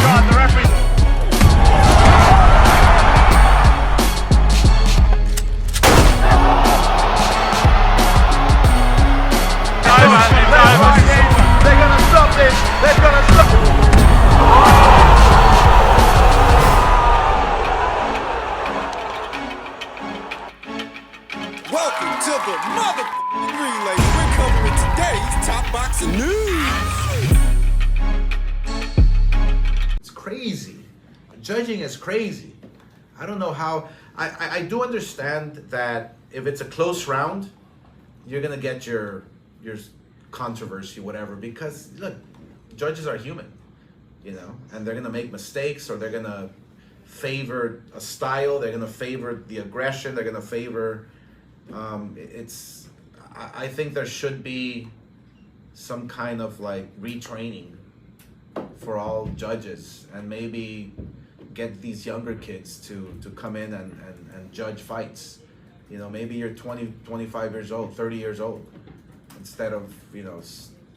Welcome to the mother relay. We're covering today's top boxing news. It's crazy. Judging is crazy. I don't know how. I do understand that if it's a close round, you're gonna get your controversy, whatever. Because look, judges are human, you know, and they're gonna make mistakes, or they're gonna favor a style. They're gonna favor the aggression. They're gonna favor. I think there should be some kind of like retraining for all judges, and maybe get these younger kids to come in and judge fights. You know, maybe you're 20, 25 years old, 30 years old, instead of, you know,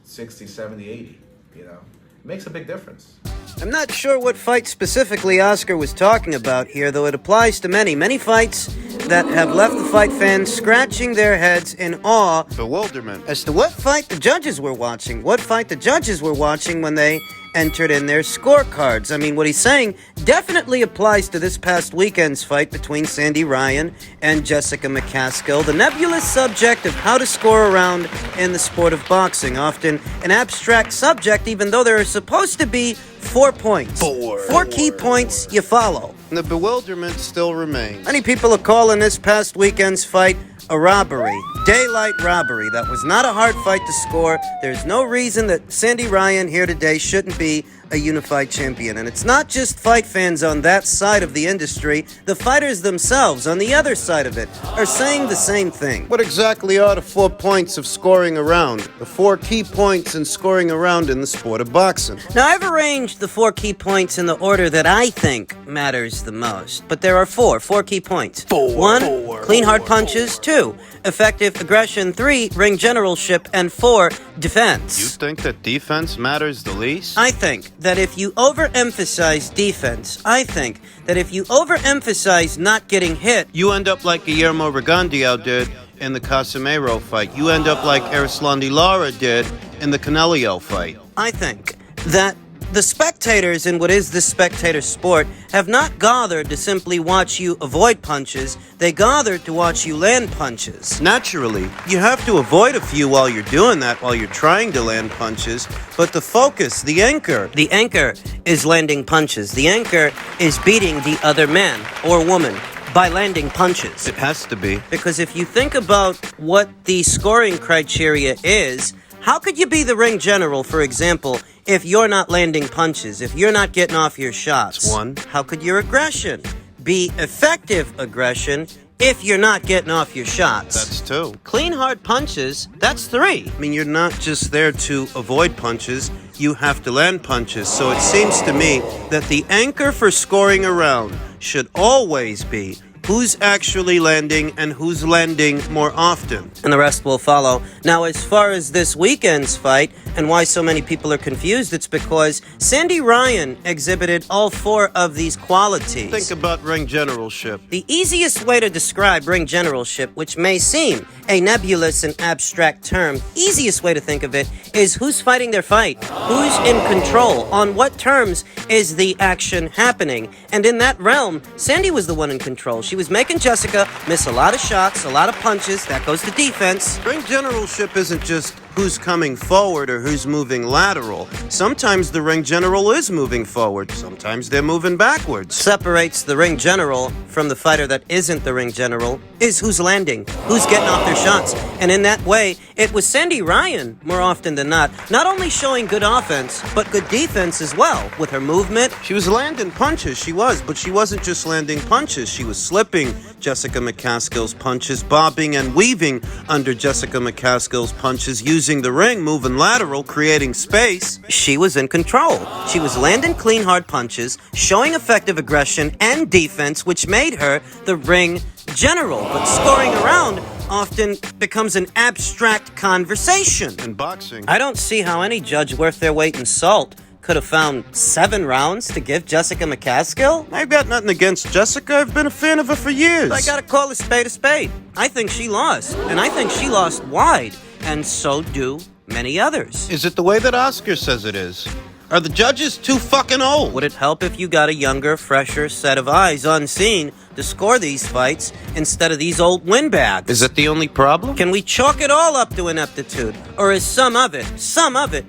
60, 70, 80, you know. It makes a big difference. I'm not sure what fight specifically Oscar was talking about here, though it applies to many fights that have left the fight fans scratching their heads in awe, bewilderment, as to what fight the judges were watching. What fight the judges were watching when they entered in their scorecards. I mean, what he's saying definitely applies to this past weekend's fight between Sandy Ryan and Jessica McCaskill, the nebulous subject of how to score a round in the sport of boxing. Often an abstract subject, even though there are supposed to be 4 points. Four key points you follow. And the bewilderment still remains. Many people are calling this past weekend's fight a robbery. Daylight robbery. That was not a hard fight to score. There's no reason that Sandy Ryan here today shouldn't be a unified champion. And it's not just fight fans on that side of the industry. The fighters themselves on the other side of it are saying the same thing. What exactly are the 4 points of scoring a round? The 4 key points in scoring a round in the sport of boxing. Now, I've arranged the 4 key points in the order that I think matters the most. But there are four key points. 1, clean hard punches. 2, effective aggression. 3, ring generalship. And 4, defense. You think that defense matters the least? I think that if you overemphasize defense, I think that if you overemphasize not getting hit, you end up like Guillermo Rigondeaux did in the Casimiro fight. You end up like Erislandy Lara did in the Canelo fight. I think that the spectators in what is the spectator sport have not gathered to simply watch you avoid punches. They gathered to watch you land punches. Naturally, you have to avoid a few while you're doing that, while you're trying to land punches. But the focus, the anchor is landing punches. The anchor is beating the other man or woman by landing punches. It has to be. Because if you think about what the scoring criteria is, how could you be the ring general, for example, if you're not landing punches, if you're not getting off your shots? That's 1. How could your aggression be effective aggression if you're not getting off your shots? That's 2. Clean hard punches, that's 3. I mean, you're not just there to avoid punches, you have to land punches. So it seems to me that the anchor for scoring a round should always be who's actually landing and who's landing more often. And the rest will follow. Now, as far as this weekend's fight and why so many people are confused, it's because Sandy Ryan exhibited all 4 of these qualities. Think about ring generalship. The easiest way to describe ring generalship, which may seem a nebulous and abstract term, easiest way to think of it is who's fighting their fight, who's in control, on what terms is the action happening. And in that realm, Sandy was the one in control. She was making Jessica miss a lot of shots, a lot of punches. That goes to defense. Ring generalship isn't just who's coming forward or who's moving lateral. Sometimes the ring general is moving forward. Sometimes they're moving backwards. Separates the ring general from the fighter that isn't the ring general is who's landing, who's getting off their shots. And in that way, it was Sandy Ryan, more often than not only showing good offense, but good defense as well, with her movement. She was landing punches, but she wasn't just landing punches. She was slipping Jessica McCaskill's punches, bobbing and weaving under Jessica McCaskill's punches, using the ring, moving lateral, creating space. She was in control. She was landing clean, hard punches, showing effective aggression and defense, which made her the ring general. But scoring around often becomes an abstract conversation. In boxing, I don't see how any judge worth their weight in salt could have found 7 rounds to give Jessica McCaskill? I've got nothing against Jessica. I've been a fan of her for years. I gotta call a spade a spade. I think she lost, and I think she lost wide, and so do many others. Is it the way that Oscar says it is? Are the judges too fucking old? Would it help if you got a younger, fresher set of eyes unseen to score these fights instead of these old windbags? Is that the only problem? Can we chalk it all up to ineptitude? Or is some of it,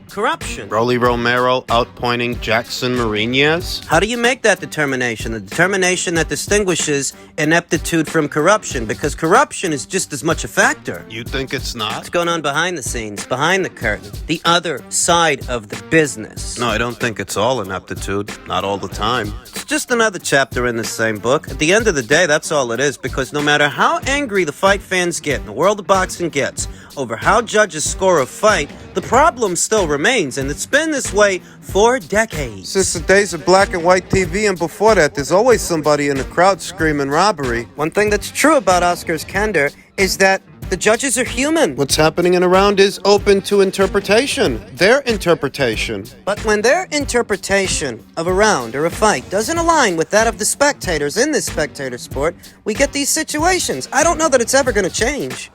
corruption? Rolly Romero outpointing Jackson Mariñez? How do you make that determination? The determination that distinguishes ineptitude from corruption, because corruption is just as much a factor. You think it's not? What's going on behind the scenes, behind the curtain, the other side of the business? No, I don't think it's all ineptitude. Not all the time. It's just another chapter in the same book. At the end of the day, that's all it is, because no matter how angry the fight fans get and the world of boxing gets over how judges score a fight, the problem still remains, and it's been this way for decades. Since the days of black and white TV and before that, there's always somebody in the crowd screaming robbery. One thing that's true about Oscar's candor is that the judges are human. What's happening in a round is open to interpretation. Their interpretation. But when their interpretation of a round or a fight doesn't align with that of the spectators in this spectator sport, we get these situations. I don't know that it's ever going to change.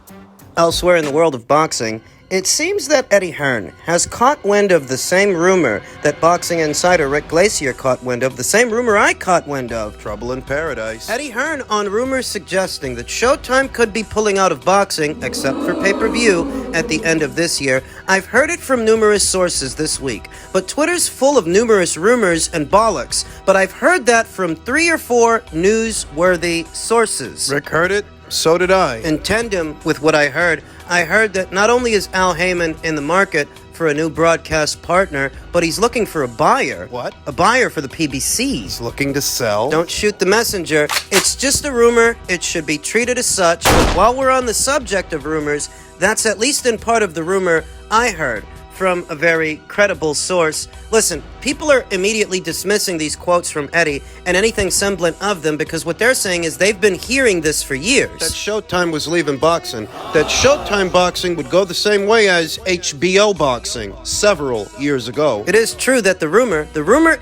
Elsewhere in the world of boxing, it seems that Eddie Hearn has caught wind of the same rumor that boxing insider Rick Glacier caught wind of, the same rumor I caught wind of. Trouble in paradise. Eddie Hearn on rumors suggesting that Showtime could be pulling out of boxing, except for pay-per-view, at the end of this year. I've heard it from numerous sources this week, but Twitter's full of numerous rumors and bollocks, but I've heard that from 3 or 4 newsworthy sources. Rick heard it. So did I. In tandem with what I heard that not only is Al Heyman in the market for a new broadcast partner, but he's looking for a buyer. What? A buyer for the PBC. He's looking to sell. Don't shoot the messenger. It's just a rumor. It should be treated as such. But while we're on the subject of rumors, that's at least in part of the rumor I heard from a very credible source. Listen, people are immediately dismissing these quotes from Eddie and anything semblant of them because what they're saying is they've been hearing this for years. That Showtime was leaving boxing. That Showtime boxing would go the same way as HBO boxing several years ago. It is true that the rumor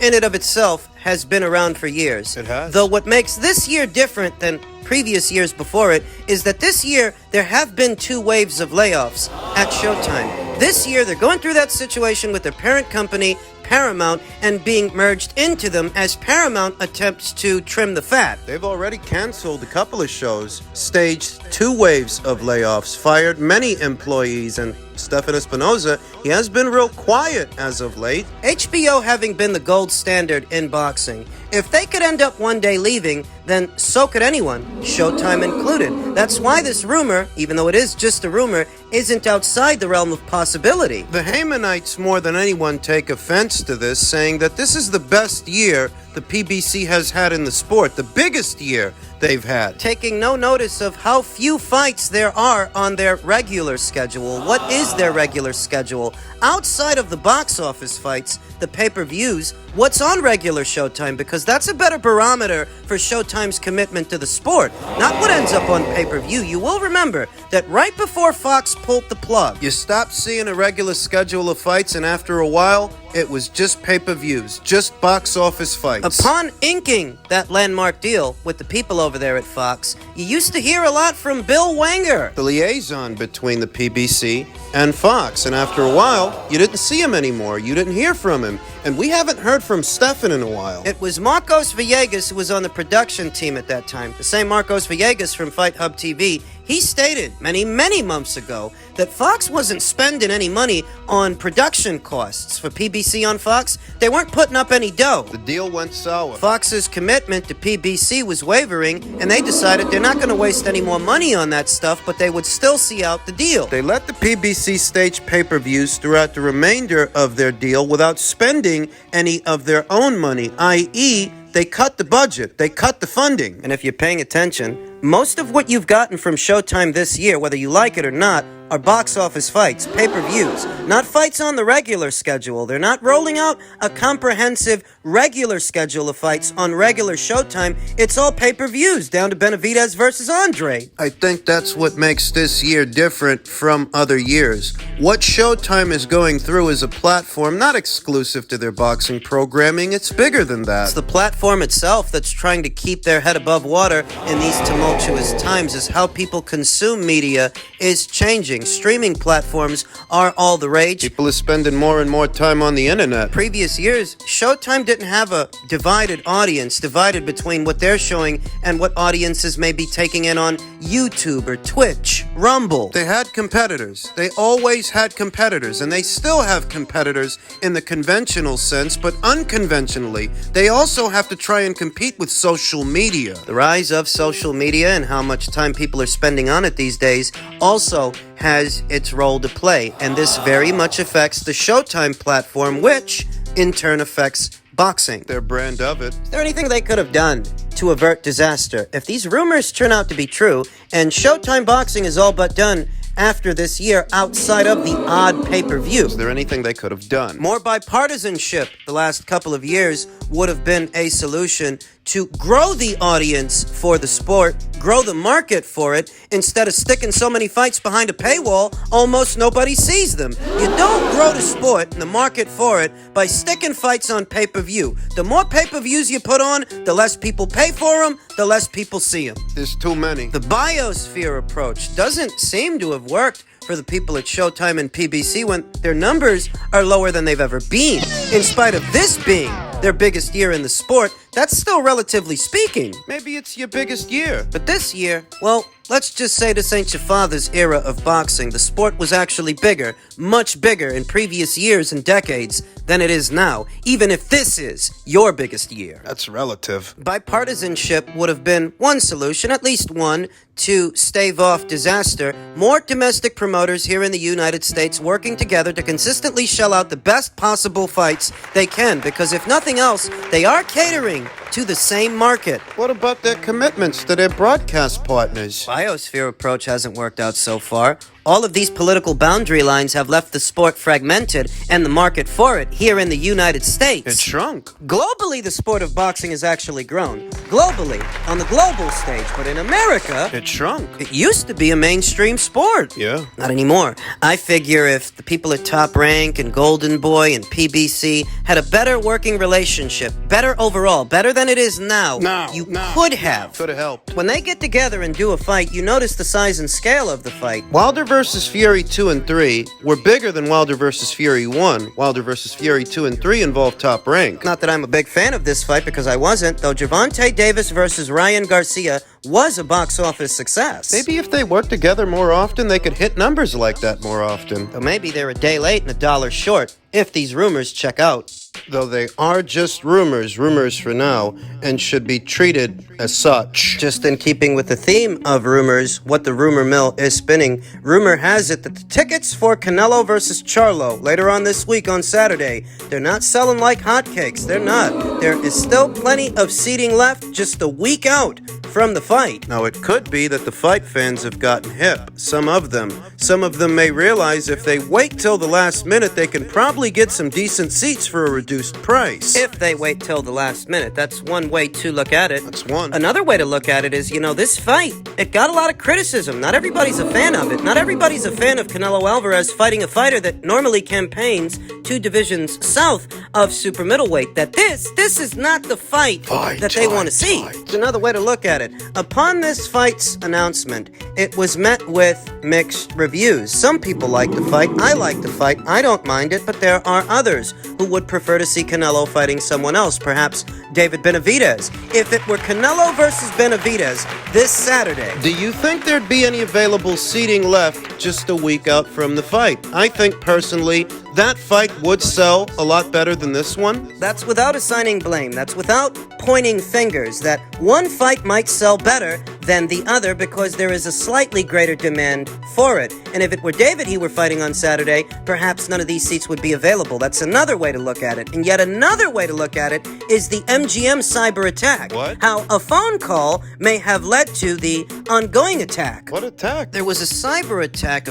in and of itself has been around for years. It has. Though what makes this year different than previous years before it is that this year there have been 2 waves of layoffs at Showtime. This year they're going through that situation with their parent company, Paramount, and being merged into them as Paramount attempts to trim the fat. They've already canceled a couple of shows, staged 2 waves of layoffs, fired many employees, and Stefan Espinoza, he has been real quiet as of late. HBO having been the gold standard in boxing, if they could end up one day leaving, then so could anyone, Showtime included. That's why this rumor, even though it is just a rumor, isn't outside the realm of possibility. The Heymanites more than anyone take offense to this, saying that this is the best year the PBC has had in the sport, the biggest year they've had. Taking no notice of how few fights there are on their regular schedule. What is their regular schedule? Outside of the box office fights, the pay-per-views, what's on regular Showtime? Because that's a better barometer for Showtime's commitment to the sport, not what ends up on pay-per-view. You will remember that right before Fox pulled the plug, You stopped seeing a regular schedule of fights, and after a while, it was just pay-per-views, just box office fights. upon inking that landmark deal with the people over there at Fox, you used to hear a lot from Bill Wenger. The liaison between the PBC and Fox, and after a while, you didn't see him anymore. You didn't hear from him, and we haven't heard from Stefan in a while. It was Marcos Villegas who was on the production team at that time. The same Marcos Villegas from Fight Hub TV. He stated many months ago that Fox wasn't spending any money on production costs for PBC on Fox. They weren't putting up any dough. The deal went sour. Fox's commitment to PBC was wavering, and they decided they're not going to waste any more money on that stuff, but they would still see out the deal. They let the PBC stage pay-per-views throughout the remainder of their deal without spending any of their own money, i.e., they cut the budget, they cut the funding. And if you're paying attention, most of what you've gotten from Showtime this year, whether you like it or not, are box office fights, pay-per-views, not fights on the regular schedule. They're not rolling out a comprehensive regular schedule of fights on regular Showtime. It's all pay-per-views, down to Benavidez versus Andre. I think that's what makes this year different from other years. What Showtime is going through is a platform not exclusive to their boxing programming. It's bigger than that. It's the platform itself that's trying to keep their head above water in these tumultuous times, is how people consume media is changing. Streaming platforms are all the rage. People are spending more and more time on the internet. Previous years, Showtime didn't have a divided audience, divided between what they're showing and what audiences may be taking in on YouTube or Twitch, Rumble. They had competitors. They always had competitors, and they still have competitors in the conventional sense, but unconventionally, they also have to try and compete with social media. The rise of social media and how much time people are spending on it these days also has its role to play, and this very much affects the Showtime platform, which in turn affects boxing. Their brand of it. Is there anything they could have done to avert disaster? If these rumors turn out to be true, and Showtime boxing is all but done after this year outside of the odd pay-per-view. Is there anything they could have done? More bipartisanship the last couple of years would have been a solution to grow the audience for the sport, grow the market for it, instead of sticking so many fights behind a paywall, almost nobody sees them. You don't grow the sport and the market for it by sticking fights on pay-per-view. The more pay-per-views you put on, the less people pay for them, the less people see them. There's too many. The biosphere approach doesn't seem to have worked for the people at Showtime and PBC when their numbers are lower than they've ever been. In spite of this being their biggest year in the sport, that's still relatively speaking. Maybe it's your biggest year. But this year, well, let's just say this ain't your father's era of boxing. The sport was actually bigger, much bigger in previous years and decades than it is now, even if this is your biggest year. That's relative. Bipartisanship would have been one solution, at least one, to stave off disaster. More domestic promoters here in the United States working together to consistently shell out the best possible fights they can, because if nothing else, they are catering to the same market. What about their commitments to their broadcast partners? Biosphere approach hasn't worked out so far. All of these political boundary lines have left the sport fragmented and the market for it here in the United States. It shrunk. Globally, the sport of boxing has actually grown. Globally, on the global stage, but in America, It shrunk. it used to be a mainstream sport. Yeah. Not anymore. I figure if the people at Top Rank and Golden Boy and PBC had a better working relationship, better overall, better than it is now, you could have. Could have helped. When they get together and do a fight, you notice the size and scale of the fight. Wilder vs. Fury 2 and 3 were bigger than Wilder vs. Fury 1. Wilder vs. Fury 2 and 3 involved Top Rank. Not that I'm a big fan of this fight, because I wasn't, though Gervonta Davis versus Ryan Garcia was a box office success. Maybe if they worked together more often, they could hit numbers like that more often. Though maybe they're a day late and a dollar short, if these rumors check out. Though they are just rumors for now, and should be treated as such. Just in keeping with the theme of rumors, what the rumor mill is spinning, rumor has it that the tickets for Canelo versus Charlo later on this week on Saturday, they're not selling like hotcakes. They're not. There is still plenty of seating left just a week out from the fight. Now, it could be that the fight fans have gotten hip. Some of them. Some of them may realize if they wait till the last minute, they can probably get some decent seats for a reduced price. If they wait till the last minute, that's one way to look at it. That's one. Another way to look at it is, this fight, it got a lot of criticism. Not everybody's a fan of it. Not everybody's a fan of Canelo Alvarez fighting a fighter that normally campaigns 2 divisions south of super middleweight. That this is not the fight that they want to see. It's another way to look at it. Upon this fight's announcement, it was met with mixed reviews. Some people like the fight. I like the fight. I don't mind it, but there are others who would prefer to see Canelo fighting someone else, perhaps David Benavidez. If it were Canelo versus Benavidez this Saturday, Do you think there'd be any available seating left just a week out from the fight? I think personally that fight would sell a lot better than this one. that's without assigning blame. That's without pointing fingers. That one fight might sell better than the other because there is a slightly greater demand for it. And if it were David he were fighting on Saturday, perhaps none of these seats would be available. That's another way to look at it. And yet another way to look at it is the MGM cyber attack. What? How a phone call may have led to the ongoing attack. What attack? There was a cyber attack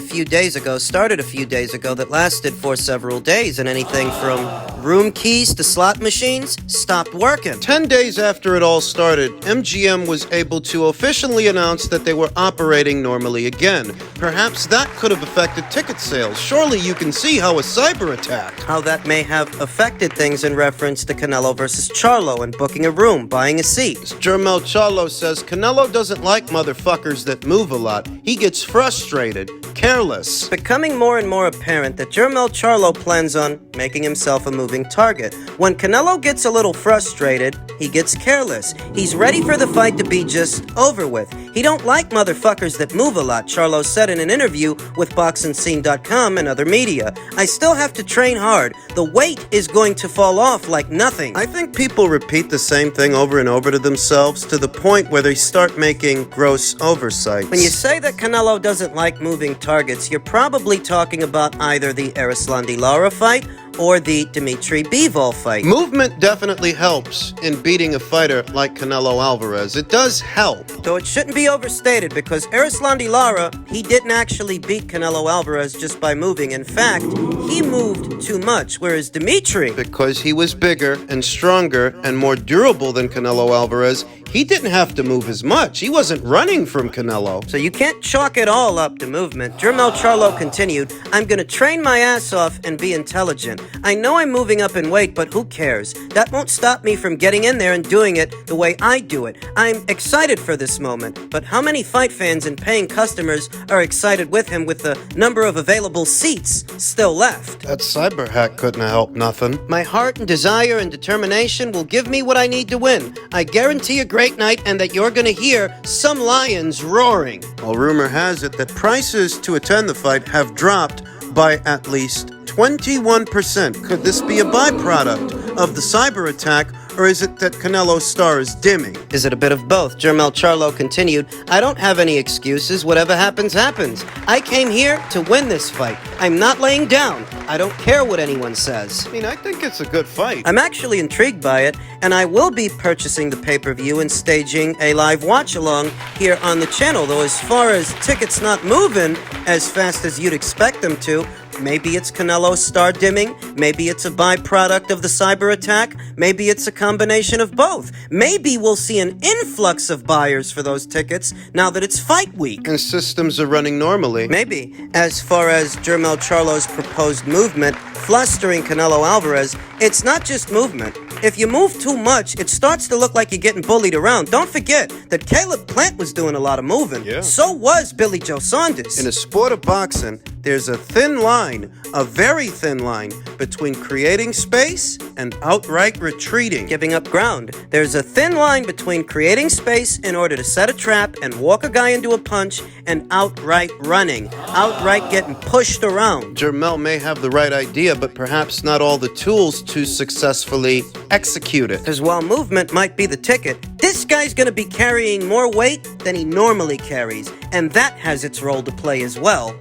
started a few days ago, that lasted for several days, and anything from room keys to slot machines stopped working. 10 days after it all started, MGM was able to officially announce that they were operating normally again. Perhaps that could have affected ticket sales. Surely you can see how a cyber attack. How that may have affected things in reference to Canelo versus Charlo and booking a room, buying a seat. Jermel Charlo says Canelo doesn't like motherfuckers that move a lot. He gets frustrated, careless. Becoming more and more apparent that Jermel Charlo plans on making himself a moving target. When Canelo gets a little frustrated, he gets careless. He's ready for the fight to be just over with. He don't like motherfuckers that move a lot, Charlo said in an interview with BoxingScene.com and other media. I still have to train hard. The weight is going to fall off like nothing. I think people repeat the same thing over and over to themselves to the point where they start making gross oversights. When you say that Canelo doesn't like moving targets, you're probably talking about either the Erislandy Lara fight or the Dimitri Bivol fight. Movement definitely helps in beating a fighter like Canelo Alvarez. It does help. Though it shouldn't be overstated, because Erislandy Lara, he didn't actually beat Canelo Alvarez just by moving. In fact, he moved too much, whereas Dimitri, Because he was bigger and stronger and more durable than Canelo Alvarez, he didn't have to move as much. He wasn't running from Canelo. so you can't chalk it all up to movement. Jermel Charlo continued, I'm gonna train my ass off and be intelligent. I know I'm moving up in weight, but who cares? That won't stop me from getting in there and doing it the way I do it. I'm excited for this moment, but how many fight fans and paying customers are excited with him with the number of available seats still left? That cyber hack couldn't have helped nothing. My heart and desire and determination will give me what I need to win. I guarantee a great night and that you're gonna hear some lions roaring. Well, rumor has it that prices to attend the fight have dropped by at least 21%. Could this be a byproduct of the cyber attack, or is it that Canelo's star is dimming? Is it a bit of both? Jermel Charlo continued, I don't have any excuses. Whatever happens, happens. I came here to win this fight. I'm not laying down. I don't care what anyone says. I mean, I think it's a good fight. I'm actually intrigued by it, and I will be purchasing the pay-per-view and staging a live watch-along here on the channel, though as far as tickets not moving as fast as you'd expect them to, maybe it's Canelo's star dimming, maybe it's a byproduct of the cyber attack, maybe it's a combination of both. Maybe we'll see an influx of buyers for those tickets now that it's fight week. And systems are running normally. Maybe. As far as Jermel Charlo's proposed movement, flustering Canelo Alvarez, it's not just movement. If you move too much, it starts to look like you're getting bullied around. Don't forget that Caleb Plant was doing a lot of moving. Yeah. So was Billy Joe Saunders. In a sport of boxing, there's a thin line, a very thin line, between creating space and outright retreating. Giving up ground. There's a thin line between creating space in order to set a trap and walk a guy into a punch and outright running, outright getting pushed around. Jermel may have the right idea, but perhaps not all the tools to successfully execute it. Because while movement might be the ticket, this guy's gonna be carrying more weight than he normally carries, and that has its role to play as well.